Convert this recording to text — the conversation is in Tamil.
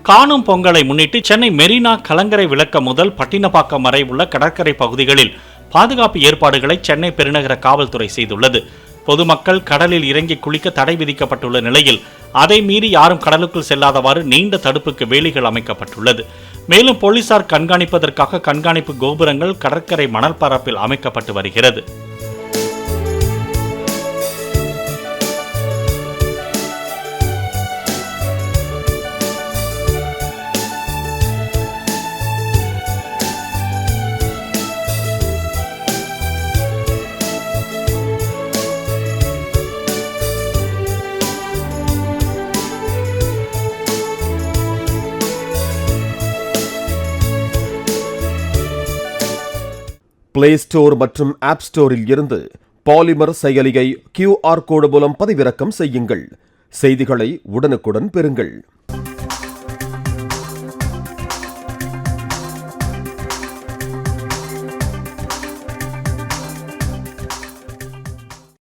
காணும் பொங்கலை முன்னிட்டு சென்னை மெரினா கலங்கரை விளக்கம் முதல் பட்டினப்பாக்கம் வரை உள்ள கடற்கரை பகுதிகளில் பாதுகாப்பு ஏற்பாடுகளை சென்னை பெருநகர காவல்துறை செய்துள்ளது. பொதுமக்கள் கடலில் இறங்கி குளிக்க தடை விதிக்கப்பட்டுள்ள நிலையில் அதை மீறி யாரும் கடலுக்குள் செல்லாதவாறு நீண்ட தடுப்புக்கு வேலிகள் அமைக்கப்பட்டுள்ளது. மேலும் போலீசார் கண்காணிப்பதற்காக கண்காணிப்பு கோபுரங்கள் கடற்கரை மணல் பரப்பில் அமைக்கப்பட்டு வருகிறது. பிளே ஸ்டோர் மற்றும் ஆப் ஸ்டோரில் இருந்து பாலிமர் செயலியை QR கோடு மூலம் பதிவிறக்கம் செய்யுங்கள். செய்திகளை உடனுக்குடன் பெறுங்கள்.